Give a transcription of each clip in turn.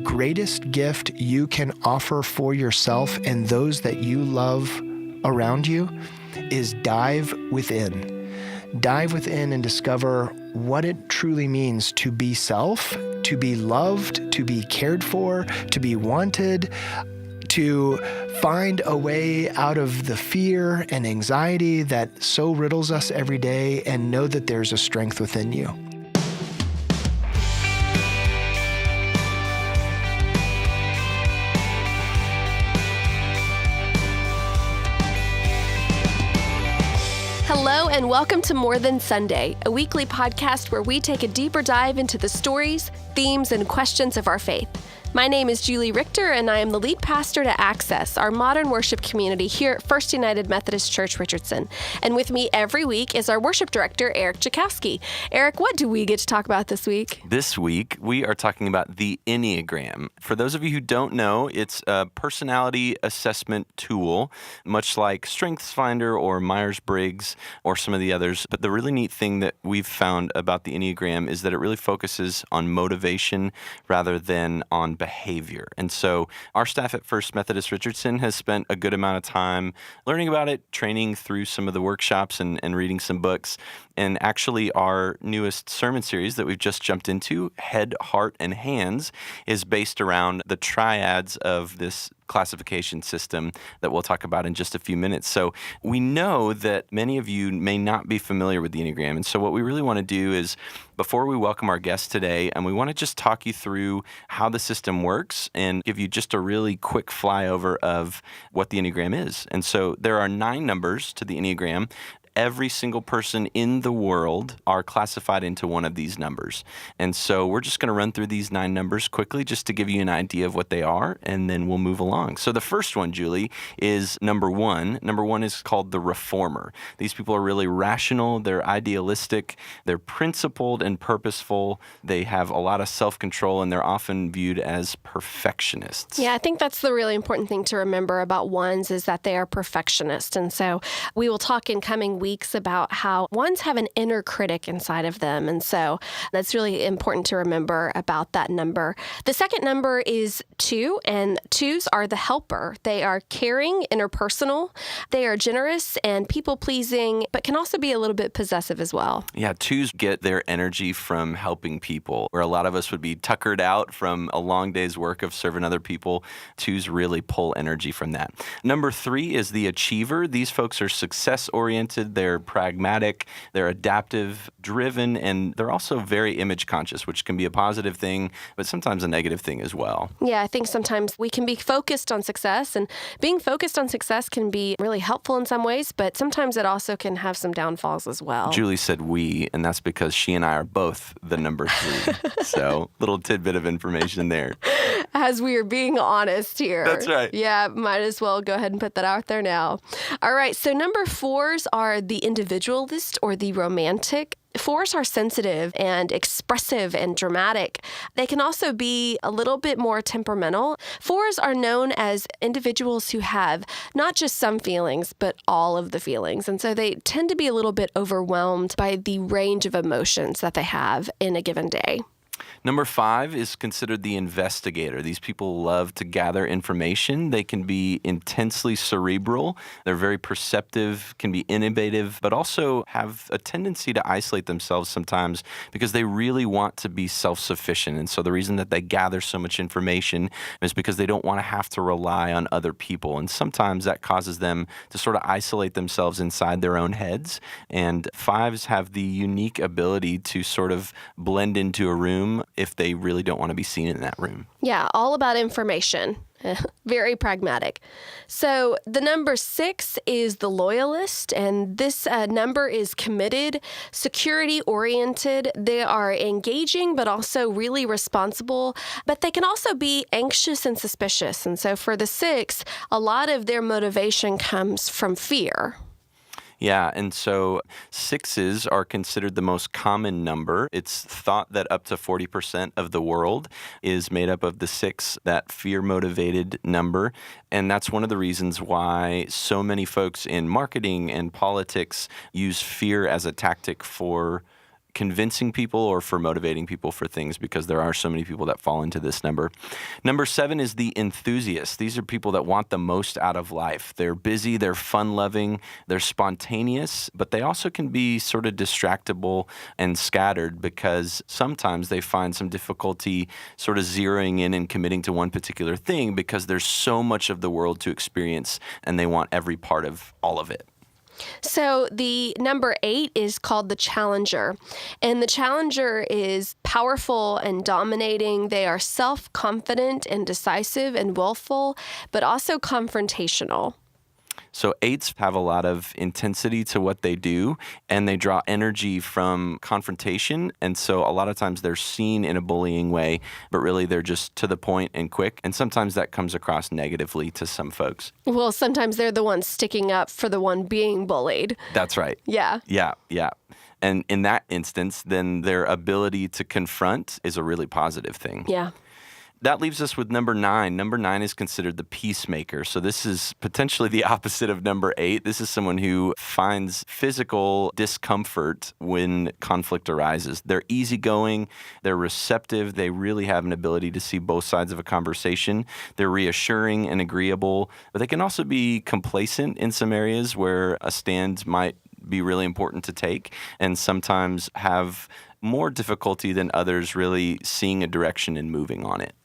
greatest gift you can offer for yourself and those that you love around you is dive within. Dive within and discover what it truly means to be self, to be loved, to be cared for, to be wanted, to find a way out of the fear and anxiety that so riddles us every day, and know that there's a strength within you. Hello and welcome to More Than Sunday, a weekly podcast where we take a deeper dive into the stories, themes, and questions of our faith. My name is Julie Richter, and I am the lead pastor to Access, our modern worship community here at First United Methodist Church, Richardson. And with me every week is our worship director, Eric Jakowski. Eric, what do we get to talk about this week? This week, we are talking about the Enneagram. For those of you who don't know, it's a personality assessment tool, much like StrengthsFinder or Myers-Briggs or some of the others. But the really neat thing that we've found about the Enneagram is that it really focuses on motivation rather than on behavior. And so our staff at First Methodist Richardson has spent a good amount of time learning about it, training through some of the workshops and reading some books. And actually our newest sermon series that we've just jumped into, Head, Heart, and Hands, is based around the triads of this classification system that we'll talk about in just a few minutes. So we know that many of you may not be familiar with the Enneagram. And so what we really want to do is, before we welcome our guest today, and we want to just talk you through how the system works and give you just a really quick flyover of what the Enneagram is. And so there are 9 numbers to the Enneagram. Every single person in the world are classified into one of these numbers. And so we're just going to run through these 9 numbers quickly just to give you an idea of what they are, and then we'll move along. So the first one, Julie, is number 1. Number 1 is called the reformer. These people are really rational, they're idealistic, they're principled and purposeful, they have a lot of self-control, and they're often viewed as perfectionists. Yeah, I think that's the really important thing to remember about ones is that they are perfectionists. And so we will talk in coming weeks about how ones have an inner critic inside of them. And so that's really important to remember about that number. The second number is 2, and 2s are the helper. They are caring, interpersonal. They are generous and people-pleasing, but can also be a little bit possessive as well. Yeah, 2s get their energy from helping people, where a lot of us would be tuckered out from a long day's work of serving other people. 2s really pull energy from that. Number 3 is the achiever. These folks are success-oriented. They're pragmatic, they're adaptive, driven, and they're also very image conscious, which can be a positive thing, but sometimes a negative thing as well. Yeah, I think sometimes we can be focused on success, and being focused on success can be really helpful in some ways, but sometimes it also can have some downfalls as well. Julie said we, and that's because she and I are both the number 3. So, little tidbit of information there. As we are being honest here. That's right. Yeah, might as well go ahead and put that out there now. All right, so number 4s are the individualist or the romantic. 4s are sensitive and expressive and dramatic. They can also be a little bit more temperamental. 4s are known as individuals who have not just some feelings, but all of the feelings. And so they tend to be a little bit overwhelmed by the range of emotions that they have in a given day. Number 5 is considered the investigator. These people love to gather information. They can be intensely cerebral. They're very perceptive, can be innovative, but also have a tendency to isolate themselves sometimes because they really want to be self-sufficient. And so the reason that they gather so much information is because they don't want to have to rely on other people. And sometimes that causes them to sort of isolate themselves inside their own heads. And 5s have the unique ability to sort of blend into a room if they really don't want to be seen in that room. Yeah, all about information. Very pragmatic. So the number 6 is the loyalist, and this number is committed, security-oriented. They are engaging, but also really responsible, but they can also be anxious and suspicious. And so for the 6, a lot of their motivation comes from fear. Yeah, and so 6s are considered the most common number. It's thought that up to 40% of the world is made up of the 6, that fear-motivated number. And that's one of the reasons why so many folks in marketing and politics use fear as a tactic for convincing people or for motivating people for things, because there are so many people that fall into this number. Number 7 is the enthusiast. These are people that want the most out of life. They're busy, they're fun-loving, they're spontaneous, but they also can be sort of distractible and scattered because sometimes they find some difficulty sort of zeroing in and committing to one particular thing because there's so much of the world to experience and they want every part of all of it. So the number 8 is called the challenger. And the challenger is powerful and dominating. They are self-confident and decisive and willful, but also confrontational. So 8s have a lot of intensity to what they do, and they draw energy from confrontation. And so a lot of times they're seen in a bullying way, but really they're just to the point and quick. And sometimes that comes across negatively to some folks. Well, sometimes they're the ones sticking up for the one being bullied. That's right. Yeah. Yeah. And in that instance, then their ability to confront is a really positive thing. Yeah. That leaves us with number 9. Number 9 is considered the peacemaker. So this is potentially the opposite of number 8. This is someone who finds physical discomfort when conflict arises. They're easygoing, they're receptive, they really have an ability to see both sides of a conversation. They're reassuring and agreeable, but they can also be complacent in some areas where a stand might be really important to take, and sometimes have more difficulty than others really seeing a direction and moving on it.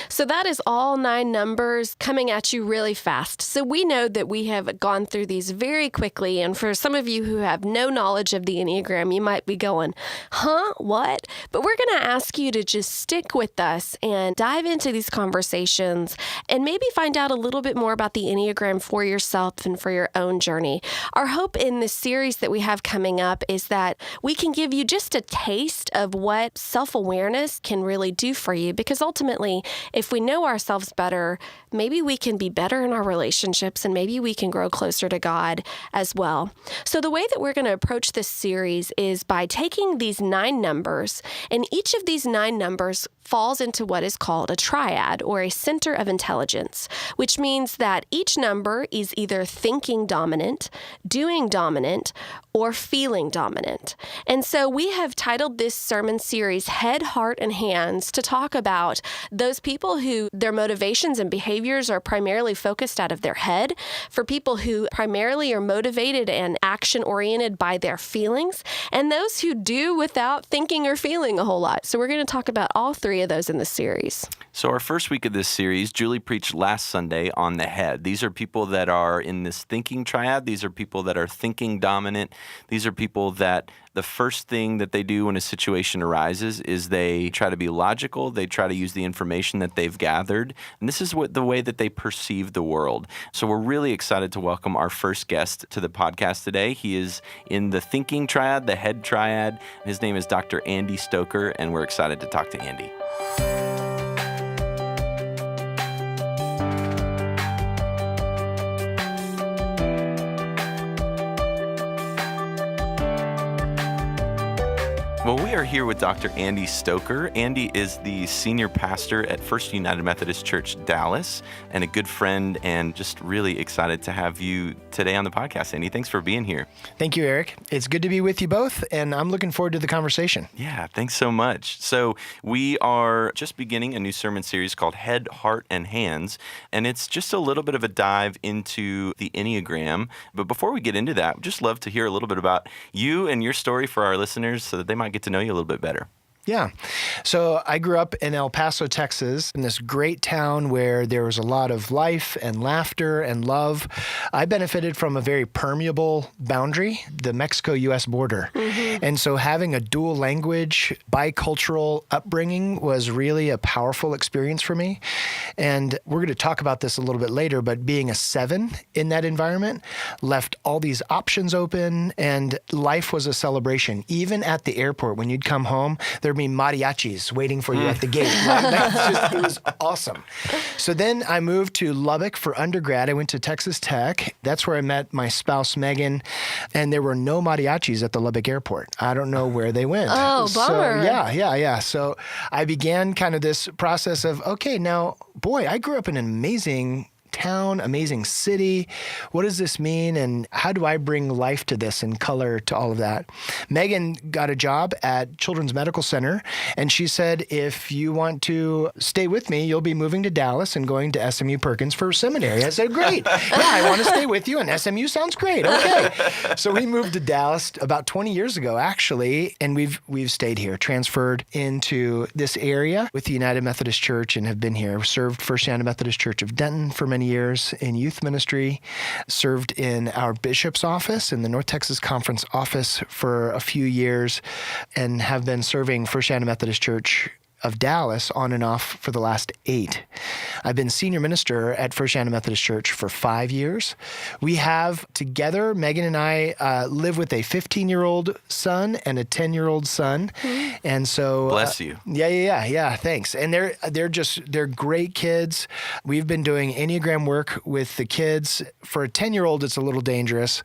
So that is all 9 numbers coming at you really fast. So we know that we have gone through these very quickly. And for some of you who have no knowledge of the Enneagram, you might be going, huh, what? But we're going to ask you to just stick with us and dive into these conversations and maybe find out a little bit more about the Enneagram for yourself and for your own journey. Our hope in this series that we have coming up is that we can give you just a taste of what self-awareness can really do for you, because ultimately, if we know ourselves better, maybe we can be better in our relationships and maybe we can grow closer to God as well. So the way that we're going to approach this series is by taking these 9 numbers, and each of these 9 numbers falls into what is called a triad or a center of intelligence, which means that each number is either thinking dominant, doing dominant, or feeling dominant. And so we have titled this sermon series Head, Heart, and Hands to talk about those people who their motivations and behaviors are primarily focused out of their head, for people who primarily are motivated and action-oriented by their feelings, and those who do without thinking or feeling a whole lot. So we're going to talk about all 3 of those in this series. So our first week of this series, Julie preached last Sunday on the head. These are people that are in this thinking triad. These are people that are thinking dominant. These are people that the first thing that they do when a situation arises is they try to be logical. They try to use the information that they've gathered. And this is the way that they perceive the world. So we're really excited to welcome our first guest to the podcast today. He is in the thinking triad, the head triad. His name is Dr. Andy Stoker, and we're excited to talk to Andy. Well, we are here with Dr. Andy Stoker. Andy is the senior pastor at First United Methodist Church, Dallas, and a good friend, and just really excited to have you today on the podcast, Andy. Thanks for being here. Thank you, Eric. It's good to be with you both, and I'm looking forward to the conversation. Yeah, thanks so much. So we are just beginning a new sermon series called Head, Heart, and Hands, and it's just a little bit of a dive into the Enneagram. But before we get into that, I'd just love to hear a little bit about you and your story for our listeners so that they might get to know you a little bit better. Yeah. So I grew up in El Paso, Texas, in this great town where there was a lot of life and laughter and love. I benefited from a very permeable boundary, the Mexico-U.S. border. Mm-hmm. And so having a dual language, bicultural upbringing was really a powerful experience for me. And we're going to talk about this a little bit later, but being a 7 in that environment left all these options open, and life was a celebration. Even at the airport, when you'd come home, there'd be mariachis waiting for you at the gate. It was awesome. So then I moved to Lubbock for undergrad. I went to Texas Tech. That's where I met my spouse, Megan, and there were no mariachis at the Lubbock airport. I don't know where they went. Oh, bummer. So, yeah. So I began kind of this process of, okay, now, boy, I grew up in an amazing town, amazing city. What does this mean? And how do I bring life to this and color to all of that? Megan got a job at Children's Medical Center, and she said, if you want to stay with me, you'll be moving to Dallas and going to SMU Perkins for seminary. I said, great. Yeah, I want to stay with you, and SMU sounds great. Okay. So we moved to Dallas about 20 years ago, actually, and we've stayed here, transferred into this area with the United Methodist Church, and have been here. Served First United Methodist Church of Denton for many years in youth ministry, served in our bishop's office in the North Texas Conference office for a few years, and have been serving First United Methodist Church of Dallas on and off for the last 8. I've been senior minister at First United Methodist Church for 5 years. We have together, Megan and I live with a 15-year-old son and a 10-year-old son. And so bless you. Yeah, thanks. And they're great kids. We've been doing Enneagram work with the kids. For a 10-year-old, it's a little dangerous,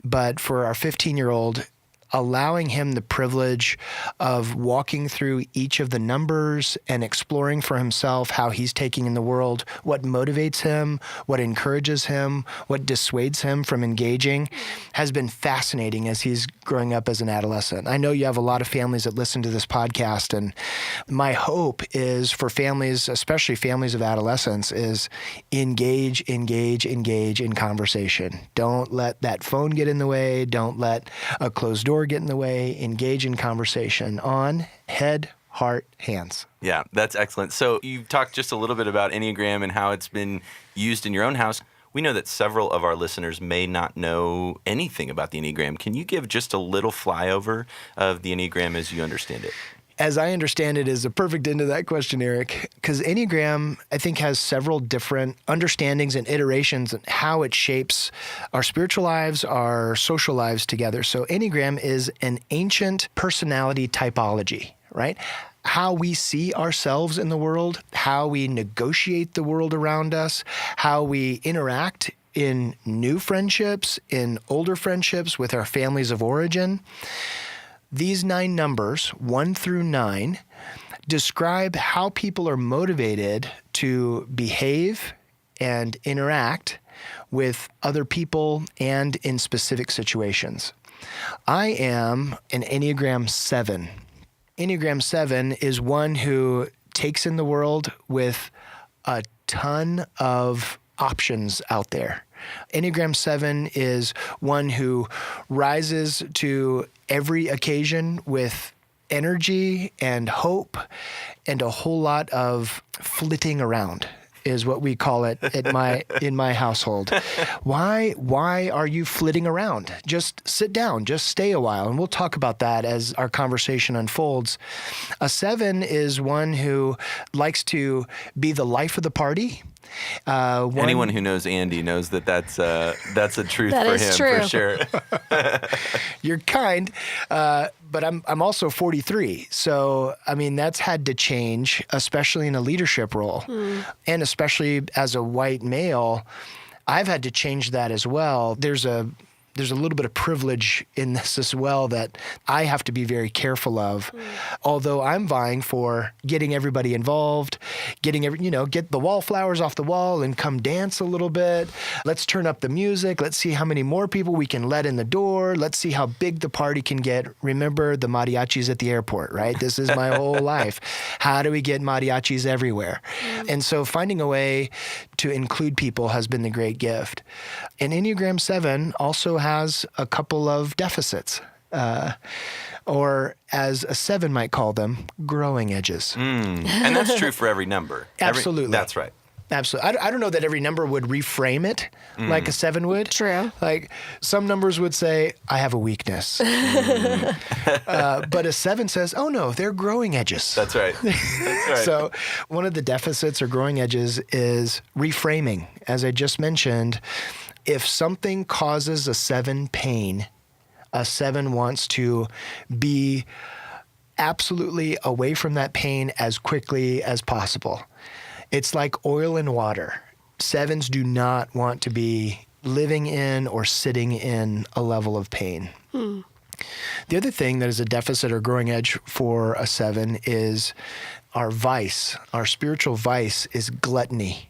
but for our 15-year-old, allowing him the privilege of walking through each of the numbers and exploring for himself how he's taking in the world, what motivates him, what encourages him, what dissuades him from engaging, has been fascinating as he's growing up as an adolescent. I know you have a lot of families that listen to this podcast, and my hope is for families, especially families of adolescents, is engage in conversation. Don't let that phone get in the way. Don't let a closed door get in the way. Engage in conversation on head, heart, hands. Yeah, that's excellent. So you've talked just a little bit about Enneagram and how it's been used in your own house. We know that several of our listeners may not know anything about the Enneagram. Can you give just a little flyover of the Enneagram as you understand it? As I understand it, is a perfect end to that question, Eric, because Enneagram, I think, has several different understandings and iterations and how it shapes our spiritual lives, our social lives together. So Enneagram is an ancient personality typology, right? How we see ourselves in the world, how we negotiate the world around us, how we interact in new friendships, in older friendships with our families of origin. These 9 numbers, 1 through 9, describe how people are motivated to behave and interact with other people and in specific situations. I am an Enneagram 7. Enneagram 7 is one who takes in the world with a ton of options out there. Enneagram 7 is one who rises to every occasion with energy and hope and a whole lot of flitting around, is what we call it in my household. Why are you flitting around? Just sit down, just stay a while, and we'll talk about that as our conversation unfolds. A 7 is one who likes to be the life of the party. Anyone who knows Andy knows that's a truth that for is him, true. for sure. You're kind, but I'm also 43. So, I mean, that's had to change, especially in a leadership role. And especially as a white male, I've had to change that as well. There's a little bit of privilege in this as well that I have to be very careful of. Although I'm vying for getting everybody involved, get the wallflowers off the wall and come dance a little bit. Let's turn up the music. Let's see how many more people we can let in the door. Let's see how big the party can get. Remember the mariachis at the airport, right? This is my whole life. How do we get mariachis everywhere? And so finding a way to include people has been the great gift. And Enneagram 7 also has a couple of deficits, or as a 7 might call them, growing edges. And that's true for every number. Absolutely. That's right. Absolutely. I don't know that every number would reframe it like a 7 would. True. Like some numbers would say, I have a weakness. But a 7 says, oh no, they're growing edges. That's right. That's right. So one of the deficits or growing edges is reframing. As I just mentioned, if something causes a 7 pain, a 7 wants to be absolutely away from that pain as quickly as possible. It's like oil and water. 7s do not want to be living in or sitting in a level of pain. The other thing that is a deficit or growing edge for a 7 is our vice. Our spiritual vice is gluttony.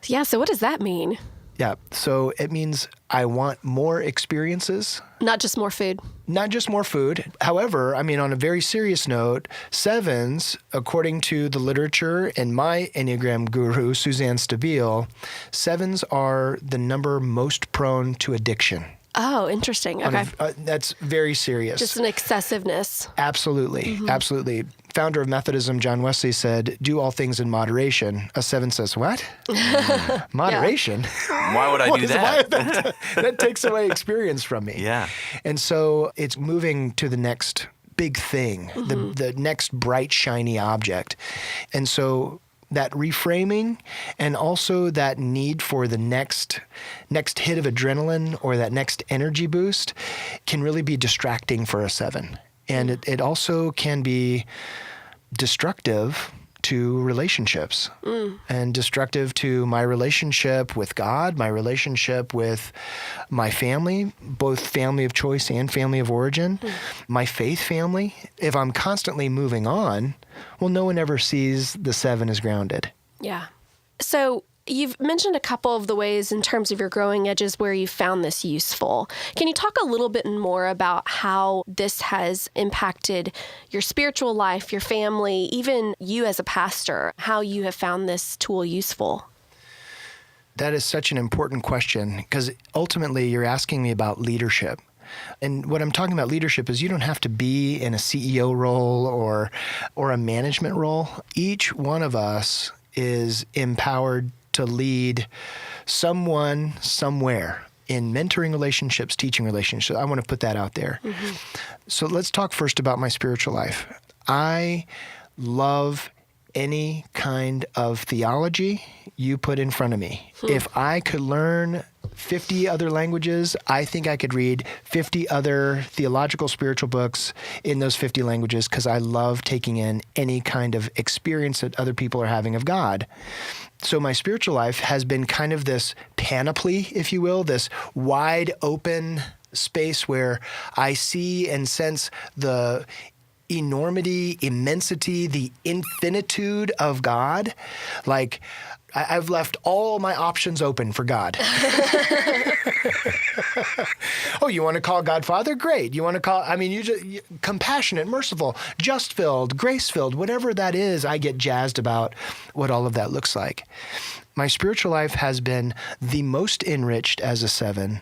Yeah, so what does that mean? Yeah. So it means I want more experiences. Not just more food. Not just more food. However, I mean, on a very serious note, 7s, according to the literature and my Enneagram guru, Suzanne Stabile, 7s are the number most prone to addiction. Oh, interesting. Okay. That's very serious. Just an excessiveness. Absolutely. Absolutely. Founder of Methodism, John Wesley, said, do all things in moderation. A 7 says, what? Moderation? Why would I do that? That takes away experience from me. Yeah. And so it's moving to the next big thing, the next bright, shiny object. And so that reframing and also that need for the next hit of adrenaline or that next energy boost can really be distracting for a 7. And it also can be destructive to relationships and destructive to my relationship with God, my relationship with my family, both family of choice and family of origin, my faith family. If I'm constantly moving on, well, no one ever sees the 7 as grounded. Yeah. So you've mentioned a couple of the ways in terms of your growing edges where you found this useful. Can you talk a little bit more about how this has impacted your spiritual life, your family, even you as a pastor, how you have found this tool useful? That is such an important question because ultimately you're asking me about leadership. And what I'm talking about leadership is you don't have to be in a CEO role or a management role. Each one of us is empowered to lead someone somewhere in mentoring relationships, teaching relationships. I want to put that out there. So let's talk first about my spiritual life. I love any kind of theology you put in front of me. If I could learn 50 other languages, I think I could read 50 other theological spiritual books in those 50 languages because I love taking in any kind of experience that other people are having of God. So my spiritual life has been kind of this panoply, if you will, this wide open space where I see and sense the enormity, immensity, the infinitude of God. Like, I've left all my options open for God. Oh, you want to call God Father? Great. You want to call, compassionate, merciful, just-filled, grace-filled, whatever that is, I get jazzed about what all of that looks like. My spiritual life has been the most enriched as a 7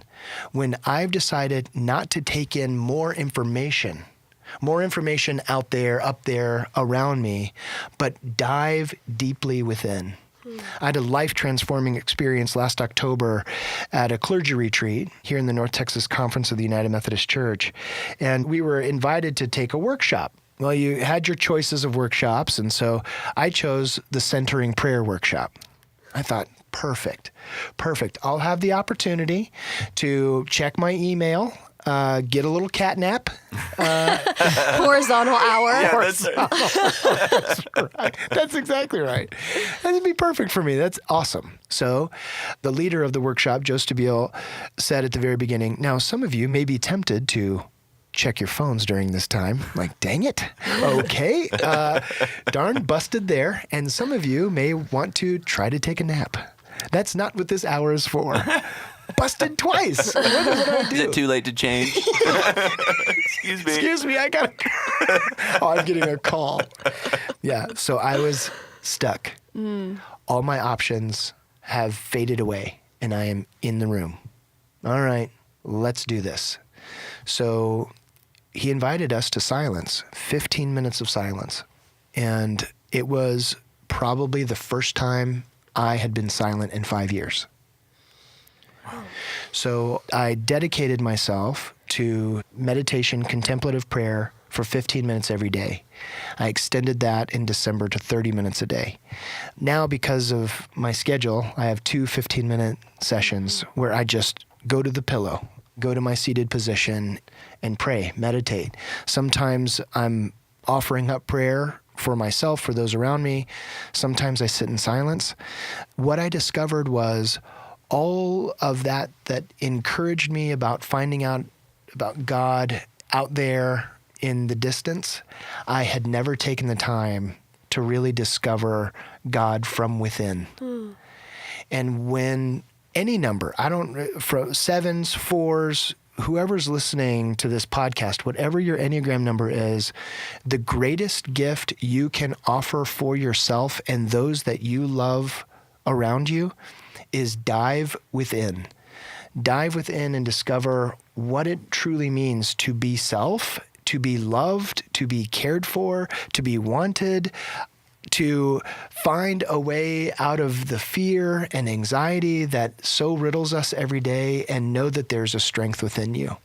when I've decided not to take in more information out there, up there, around me, but dive deeply within. I had a life-transforming experience last October at a clergy retreat here in the North Texas Conference of the United Methodist Church, and we were invited to take a workshop. Well, you had your choices of workshops, and so I chose the Centering Prayer workshop. I thought, perfect. I'll have the opportunity to check my email, get a little cat nap. Horizontal hour. Yeah, That's right. That's exactly right. That'd be perfect for me. That's awesome. So the leader of the workshop, Joe Stabile, said at the very beginning, now some of you may be tempted to check your phones during this time. Like, dang it. Okay. Darn, busted there. And some of you may want to try to take a nap. That's not what this hour is for. Busted twice. What did I do? Is it too late to change? Excuse me. Excuse me, I got Oh, I'm getting a call. Yeah, so I was stuck. All my options have faded away, and I am in the room. All right, let's do this. So he invited us to silence, 15 minutes of silence. And it was probably the first time I had been silent in 5 years. So I dedicated myself to meditation, contemplative prayer for 15 minutes every day. I extended that in December to 30 minutes a day. Now, because of my schedule, I have 2 15-minute sessions where I just go to the pillow, go to my seated position and pray, meditate. Sometimes I'm offering up prayer for myself, for those around me. Sometimes I sit in silence. What I discovered was all of that encouraged me about finding out about God out there in the distance. I had never taken the time to really discover God from within. And when any number, from 7s, 4s, whoever's listening to this podcast, whatever your Enneagram number is, the greatest gift you can offer for yourself and those that you love around you is dive within. Dive within and discover what it truly means to be self, to be loved, to be cared for, to be wanted, to find a way out of the fear and anxiety that so riddles us every day, and know that there's a strength within you.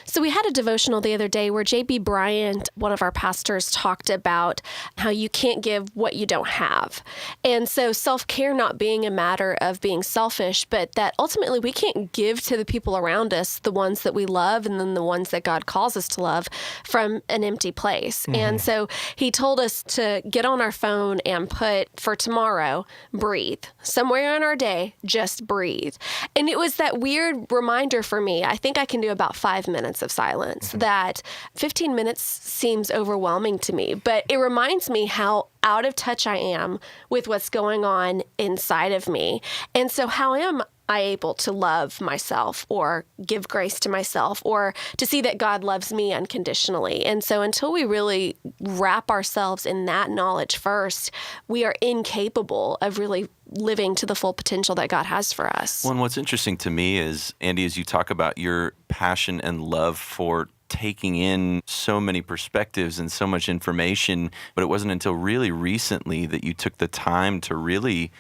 So we had a devotional the other day where J.B. Bryant, one of our pastors, talked about how you can't give what you don't have. And so self-care not being a matter of being selfish, but that ultimately we can't give to the people around us, the ones that we love and then the ones that God calls us to love, from an empty place. Mm-hmm. And so he told us to get on our phone and put, for tomorrow, breathe. Somewhere in our day, just breathe. And it was that weird reminder for me. I think I can do about 5 minutes of silence. That 15 minutes seems overwhelming to me, but it reminds me how out of touch I am with what's going on inside of me. And so how am I able to love myself or give grace to myself or to see that God loves me unconditionally? And so until we really wrap ourselves in that knowledge first, we are incapable of really living to the full potential that God has for us. Well, and what's interesting to me is, Andy, as you talk about your passion and love for taking in so many perspectives and so much information, but it wasn't until really recently that you took the time to really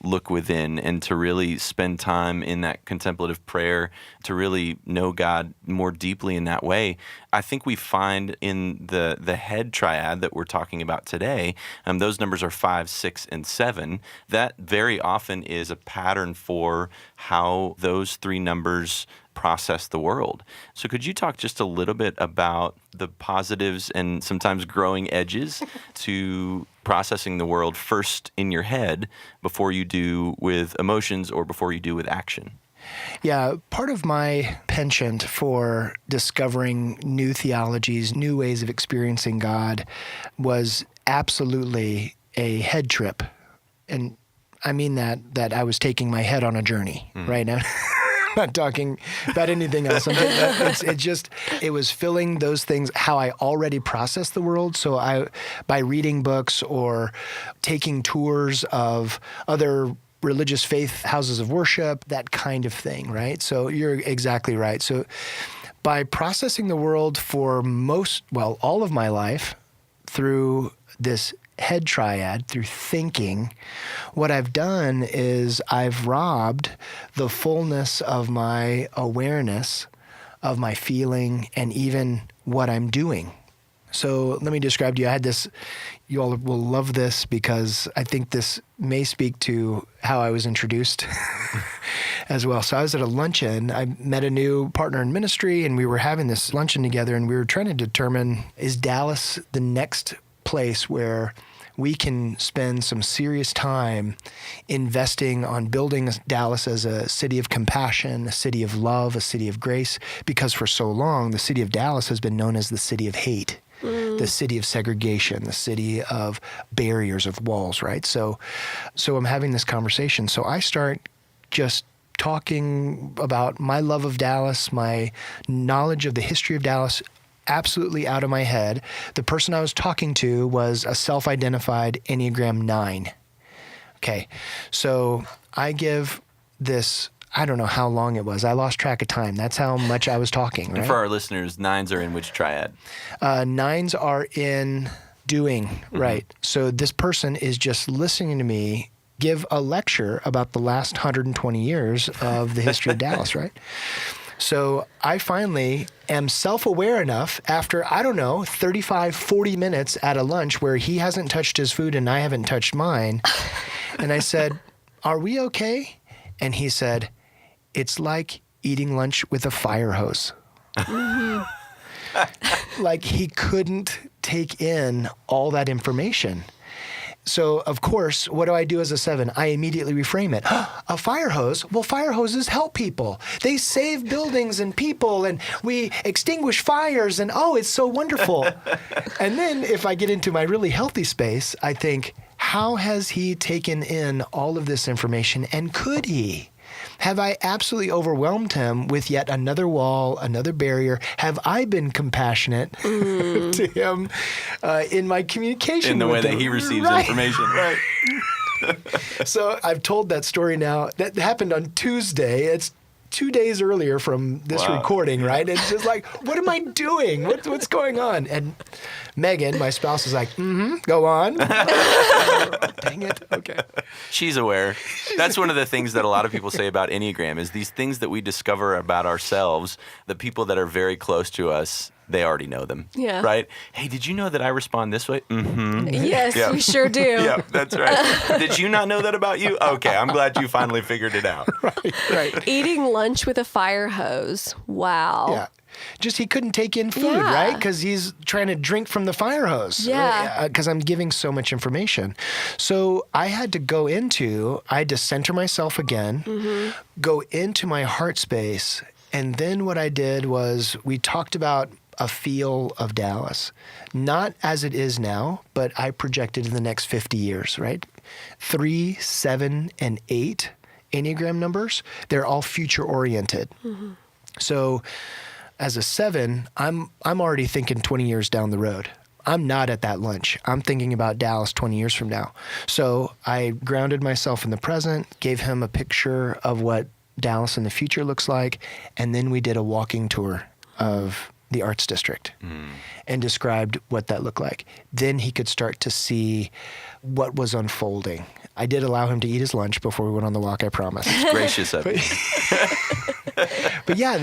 look within and to really spend time in that contemplative prayer, to really know God more deeply in that way. I think we find in the head triad that we're talking about today, those numbers are 5, 6, and 7. That very often is a pattern for how those three numbers process the world. So could you talk just a little bit about the positives and sometimes growing edges to processing the world first in your head before you do with emotions or before you do with action? Yeah, part of my penchant for discovering new theologies, new ways of experiencing God was absolutely a head trip. And I mean that I was taking my head on a journey right now. Not talking about anything else. It was filling those things, how I already process the world. So by reading books or taking tours of other religious faith houses of worship, that kind of thing, right? So you're exactly right. So by processing the world for all of my life through this head triad, through thinking, what I've done is I've robbed the fullness of my awareness of my feeling and even what I'm doing. So let me describe to you. I had this, you all will love this because I think this may speak to how I was introduced as well. So I was at a luncheon. I met a new partner in ministry and we were having this luncheon together and we were trying to determine, is Dallas the next place where we can spend some serious time investing on building Dallas as a city of compassion, a city of love, a city of grace, because for so long, the city of Dallas has been known as the city of hate, the city of segregation, the city of barriers, of walls, right? So I'm having this conversation. So I start just talking about my love of Dallas, my knowledge of the history of Dallas, absolutely out of my head. The person I was talking to was a self-identified Enneagram 9. Okay, so I give this, I don't know how long it was. I lost track of time. That's how much I was talking, right? And for our listeners, 9s are in which triad? 9s are in doing, right? So this person is just listening to me give a lecture about the last 120 years of the history of Dallas, right? So I finally am self-aware enough after, 35, 40 minutes at a lunch where he hasn't touched his food and I haven't touched mine. And I said, "Are we okay?" And he said, "It's like eating lunch with a fire hose." Like he couldn't take in all that information. So, of course, what do I do as a 7? I immediately reframe it. A fire hose? Well, fire hoses help people. They save buildings and people, and we extinguish fires, and it's so wonderful. And then if I get into my really healthy space, I think, how has he taken in all of this information, and could he? Have I absolutely overwhelmed him with yet another wall, another barrier? Have I been compassionate to him in my communication in the way with him? that he receives Right. information? Right. So I've told that story now. That happened on Tuesday. It's 2 days earlier from this recording, right? It's just like, what am I doing? What's going on? And Megan, my spouse, is like, go on. Dang it. Okay. She's aware. That's one of the things that a lot of people say about Enneagram is these things that we discover about ourselves, the people that are very close to us, they already know them. Yeah. Right? Hey, did you know that I respond this way? Mm-hmm. Yes, Yeah. we sure do. Yeah, that's right. Did you not know that about you? Okay, I'm glad you finally figured it out. Right. Eating lunch with a fire hose. Wow. Yeah. Just he couldn't take in food, Yeah. right? Because he's trying to drink from the fire hose. Yeah. Because I'm giving so much information. So I had to center myself again, go into my heart space. And then what I did was we talked about a feel of Dallas, not as it is now, but I projected in the next 50 years, right? 3, 7, and 8 Enneagram numbers, they're all future oriented. So as a 7, I'm already thinking 20 years down the road. I'm not at that lunch. I'm thinking about Dallas 20 years from now. So I grounded myself in the present, gave him a picture of what Dallas in the future looks like, and then we did a walking tour of the arts district and described what that looked like. Then he could start to see what was unfolding. I did allow him to eat his lunch before we went on the walk, I promise. Gracious of you. But yeah,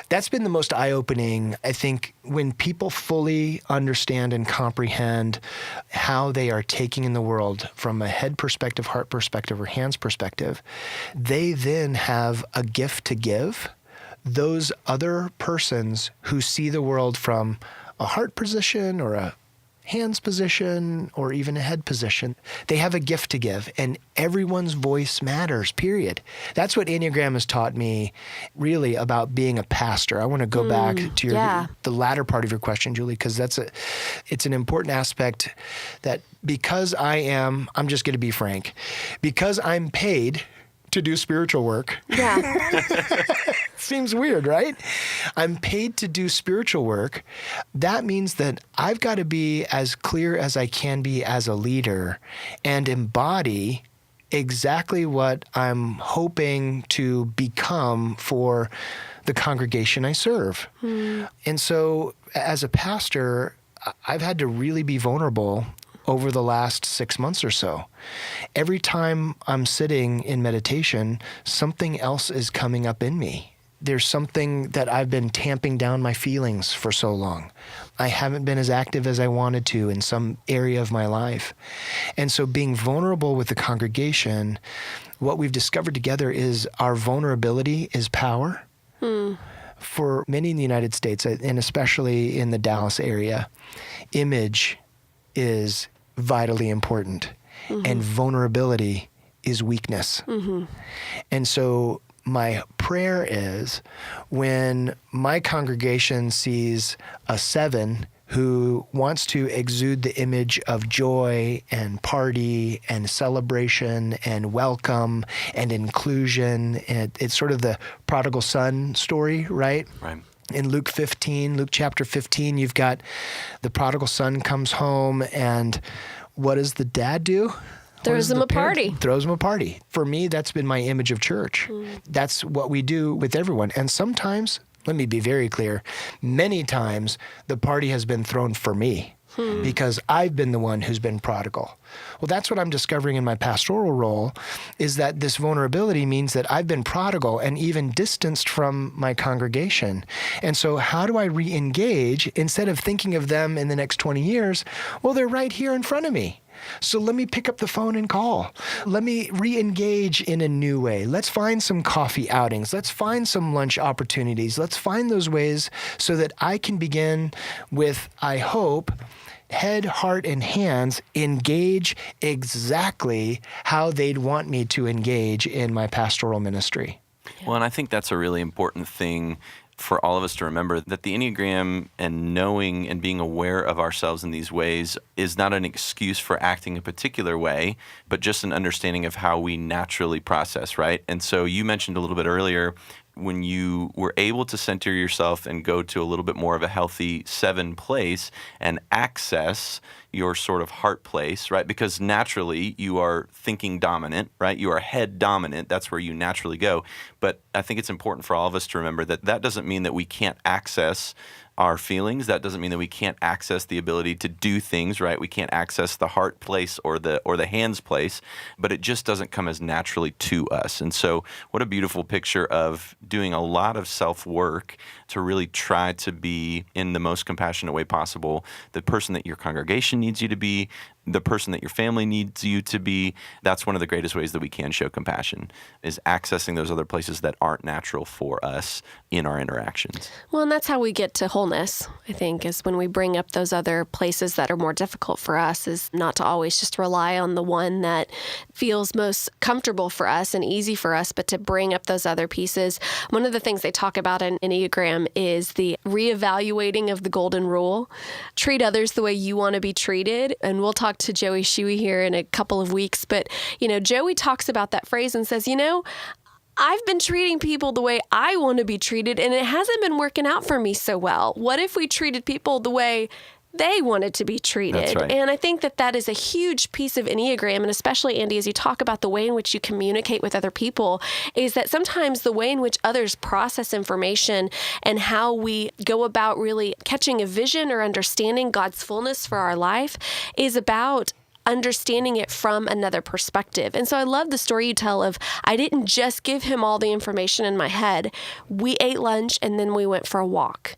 that's been the most eye-opening, I think, when people fully understand and comprehend how they are taking in the world from a head perspective, heart perspective, or hands perspective, they then have a gift to give those other persons who see the world from a heart position or a hands position or even a head position. They have a gift to give, and everyone's voice matters, period. That's what Enneagram has taught me really about being a pastor. I want to go back to the latter part of your question, Julie, because it's an important aspect that because I'm just going to be frank, because I'm paid to do spiritual work. Yeah. Seems weird, right? I'm paid to do spiritual work. That means that I've got to be as clear as I can be as a leader and embody exactly what I'm hoping to become for the congregation I serve. And so as a pastor, I've had to really be vulnerable over the last 6 months or so. Every time I'm sitting in meditation, something else is coming up in me. There's something that I've been tamping down my feelings for so long. I haven't been as active as I wanted to in some area of my life. And so being vulnerable with the congregation, what we've discovered together is our vulnerability is power. For many in the United States, and especially in the Dallas area, image is vitally important, and vulnerability is weakness. And so my prayer is when my congregation sees a 7 who wants to exude the image of joy and party and celebration and welcome and inclusion, and it's sort of the prodigal son story, right? Right. In Luke chapter 15, you've got the prodigal son comes home, and what does the dad do? Throws him a party. Throws him a party. For me, that's been my image of church. That's what we do with everyone. And sometimes, let me be very clear, many times the party has been thrown for me because I've been the one who's been prodigal. Well, that's what I'm discovering in my pastoral role, is that this vulnerability means that I've been prodigal and even distanced from my congregation. And so how do I re-engage instead of thinking of them in the next 20 years? Well, they're right here in front of me. So let me pick up the phone and call. Let me re-engage in a new way. Let's find some coffee outings. Let's find some lunch opportunities. Let's find those ways so that I can begin with, I hope, head, heart, and hands engage exactly how they'd want me to engage in my pastoral ministry. Well, and I think that's a really important thing for all of us to remember that the Enneagram and knowing and being aware of ourselves in these ways is not an excuse for acting a particular way, but just an understanding of how we naturally process, right? And so you mentioned a little bit earlier, when you were able to center yourself and go to a little bit more of a healthy 7 place and access your sort of heart place, right? Because naturally you are thinking dominant, right? You are head dominant. That's where you naturally go. But I think it's important for all of us to remember that that doesn't mean that we can't access our feelings. That doesn't mean that we can't access the ability to do things, right? We can't access the heart place or the hands place, but it just doesn't come as naturally to us. And so what a beautiful picture of doing a lot of self-work to really try to be, in the most compassionate way possible, the person that your congregation needs you to be, the person that your family needs you to be. That's one of the greatest ways that we can show compassion, is accessing those other places that aren't natural for us in our interactions. Well, and that's how we get to wholeness, I think, is when we bring up those other places that are more difficult for us, is not to always just rely on the one that feels most comfortable for us and easy for us, but to bring up those other pieces. One of the things they talk about in Enneagram is the reevaluating of the golden rule. Treat others the way you want to be treated. And we'll talk to Joey Shuey here in a couple of weeks. But, Joey talks about that phrase and says, I've been treating people the way I want to be treated, and it hasn't been working out for me so well. What if we treated people the way they wanted to be treated? That's right. And I think that is a huge piece of Enneagram, and especially, Andy, as you talk about the way in which you communicate with other people, is that sometimes the way in which others process information and how we go about really catching a vision or understanding God's fullness for our life is about understanding it from another perspective. And so I love the story you tell of, I didn't just give him all the information in my head. We ate lunch and then we went for a walk.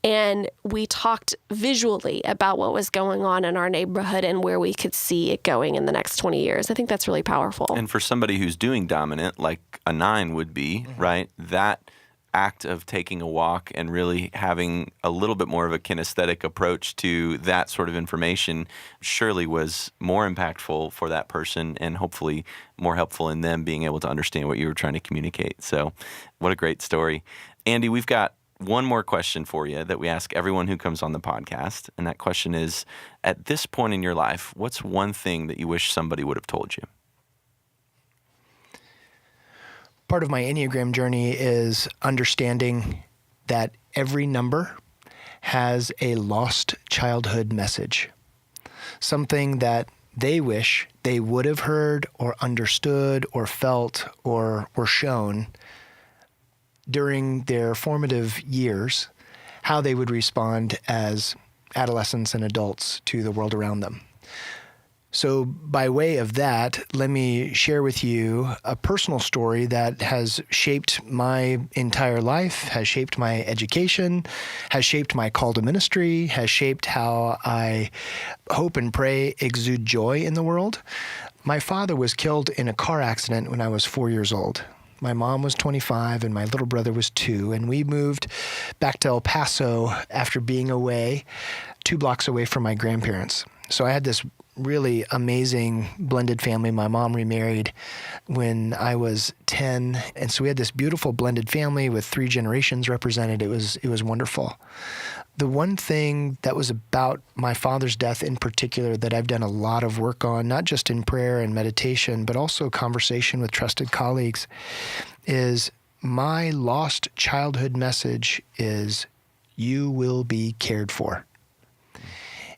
And we talked visually about what was going on in our neighborhood and where we could see it going in the next 20 years. I think that's really powerful. And for somebody who's doing dominant, like a 9 would be, right? That act of taking a walk and really having a little bit more of a kinesthetic approach to that sort of information surely was more impactful for that person and hopefully more helpful in them being able to understand what you were trying to communicate. So what a great story. Andy, we've got one more question for you that we ask everyone who comes on the podcast. And that question is, at this point in your life, what's one thing that you wish somebody would have told you? Part of my Enneagram journey is understanding that every number has a lost childhood message, something that they wish they would have heard or understood or felt or were shown during their formative years, how they would respond as adolescents and adults to the world around them. So by way of that, let me share with you a personal story that has shaped my entire life, has shaped my education, has shaped my call to ministry, has shaped how I hope and pray, exude joy in the world. My father was killed in a car accident when I was 4 years old. My mom was 25 and my little brother was 2, and we moved back to El Paso after being away 2 blocks away from my grandparents. So I had this really amazing blended family. My mom remarried when I was 10, and so we had this beautiful blended family with 3 generations represented. It was wonderful. The one thing that was about my father's death in particular that I've done a lot of work on, not just in prayer and meditation, but also conversation with trusted colleagues, is my lost childhood message is, you will be cared for.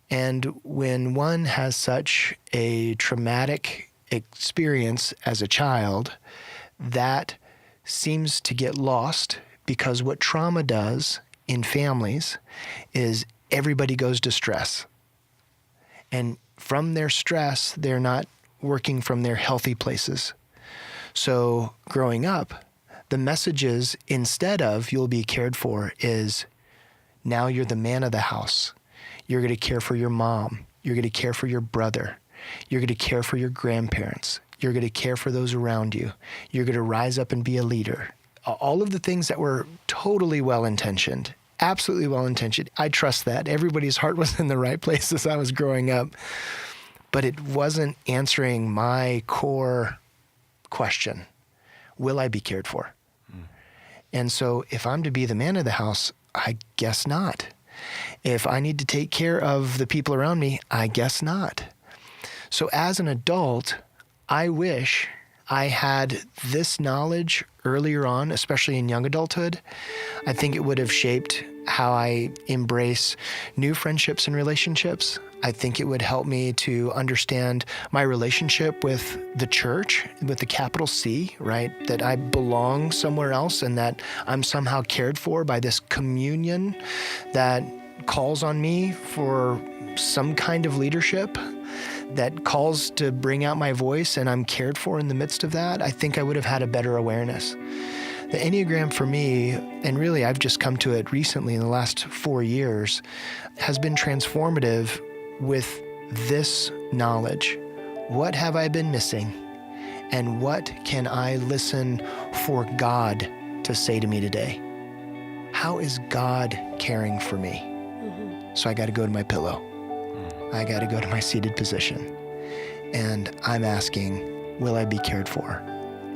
And when one has such a traumatic experience as a child, that seems to get lost, because what trauma does in families is everybody goes to stress. And from their stress, they're not working from their healthy places. So growing up, the messages, instead of you'll be cared for, is now you're the man of the house. You're going to care for your mom. You're going to care for your brother. You're going to care for your grandparents. You're going to care for those around you. You're going to rise up and be a leader. All of the things that were totally well-intentioned, absolutely well-intentioned. I trust that. Everybody's heart was in the right place as I was growing up. But it wasn't answering my core question, will I be cared for? And so if I'm to be the man of the house, I guess not. If I need to take care of the people around me, I guess not. So as an adult, I wish I had this knowledge earlier on, especially in young adulthood. I think it would have shaped how I embrace new friendships and relationships. I think it would help me to understand my relationship with the church, with the capital C, right? That I belong somewhere else and that I'm somehow cared for by this communion that calls on me for some kind of leadership, that calls to bring out my voice, and I'm cared for in the midst of that. I think I would have had a better awareness. The Enneagram for me, and really I've just come to it recently in the last 4 years, has been transformative with this knowledge. What have I been missing? And what can I listen for God to say to me today? How is God caring for me? So I got to go to my pillow. I got to go to my seated position. And I'm asking, will I be cared for?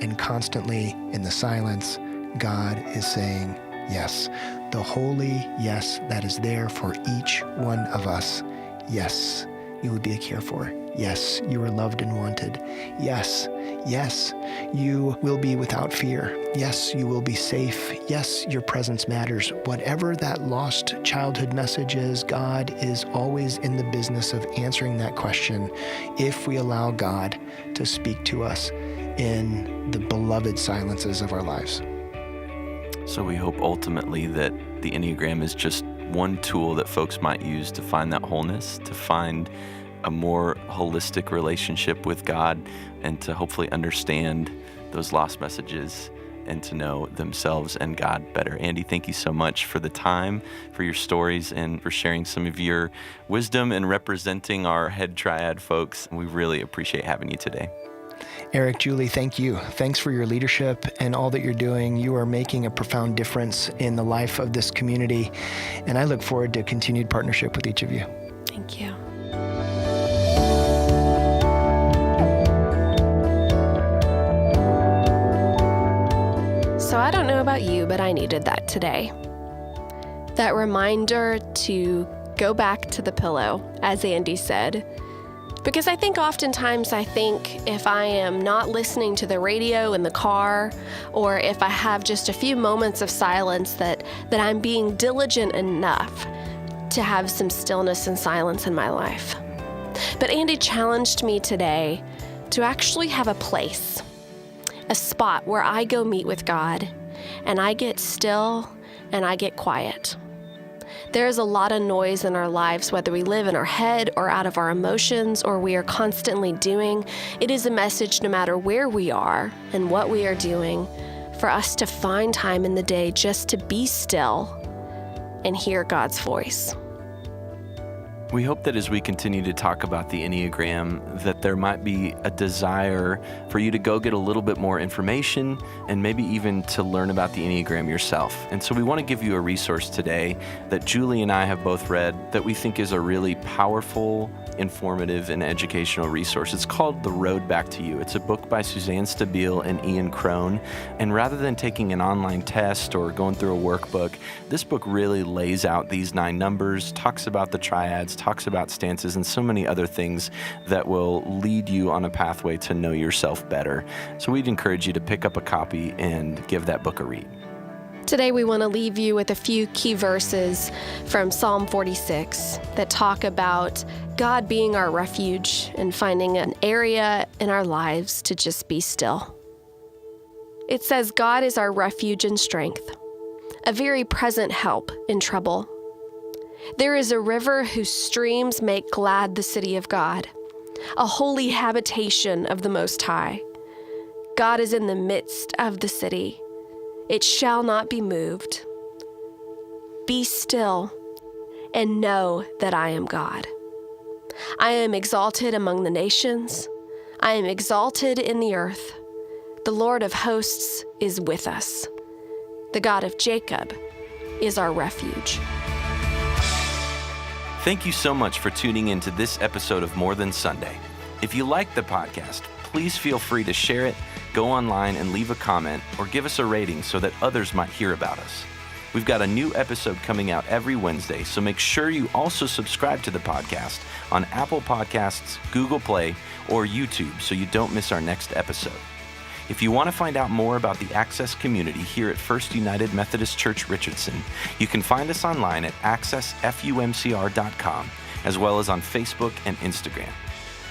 And constantly in the silence, God is saying yes. The holy yes that is there for each one of us. Yes, you will be cared for. Yes, you are loved and wanted. Yes, yes, you will be without fear. Yes, you will be safe. Yes, your presence matters. Whatever that lost childhood message is, God is always in the business of answering that question if we allow God to speak to us in the beloved silences of our lives. So we hope ultimately that the Enneagram is just one tool that folks might use to find that wholeness, to find a more holistic relationship with God, and to hopefully understand those lost messages and to know themselves and God better. Andy, thank you so much for the time, for your stories, and for sharing some of your wisdom and representing our head triad folks. We really appreciate having you today. Eric, Julie, thank you. Thanks for your leadership and all that you're doing. You are making a profound difference in the life of this community, and I look forward to continued partnership with each of you. Thank you. So I don't know about you, but I needed that today. That reminder to go back to the pillow, as Andy said. Because I think oftentimes if I am not listening to the radio in the car, or if I have just a few moments of silence, that I'm being diligent enough to have some stillness and silence in my life. But Andy challenged me today to actually have a place, a spot where I go meet with God, and I get still and I get quiet. There is a lot of noise in our lives, whether we live in our head or out of our emotions, or we are constantly doing. It is a message, no matter where we are and what we are doing, for us to find time in the day just to be still and hear God's voice. We hope that as we continue to talk about the Enneagram, that there might be a desire for you to go get a little bit more information and maybe even to learn about the Enneagram yourself. And so we want to give you a resource today that Julie and I have both read that we think is a really powerful, informative, and educational resource. It's called The Road Back to You. It's a book by Suzanne Stabile and Ian Crone. And rather than taking an online test or going through a workbook, this book really lays out these 9 numbers, talks about the triads, talks about stances, and so many other things that will lead you on a pathway to know yourself better. So we'd encourage you to pick up a copy and give that book a read. Today we want to leave you with a few key verses from Psalm 46 that talk about God being our refuge and finding an area in our lives to just be still. It says, God is our refuge and strength, a very present help in trouble. There is a river whose streams make glad the city of God, a holy habitation of the Most High. God is in the midst of the city. It shall not be moved. Be still and know that I am God. I am exalted among the nations. I am exalted in the earth. The Lord of hosts is with us. The God of Jacob is our refuge. Thank you so much for tuning in to this episode of More Than Sunday. If you like the podcast, please feel free to share it go online and leave a comment or give us a rating so that others might hear about us. We've got a new episode coming out every Wednesday, so make sure you also subscribe to the podcast on Apple Podcasts, Google Play, or YouTube so you don't miss our next episode. If you want to find out more about the Access community here at First United Methodist Church Richardson, you can find us online at accessfumcr.com, as well as on Facebook and Instagram.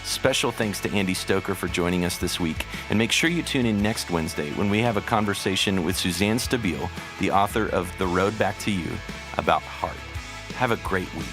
Special thanks to Andy Stoker for joining us this week, and make sure you tune in next Wednesday when we have a conversation with Suzanne Stabile, the author of The Road Back to You, about heart. Have a great week.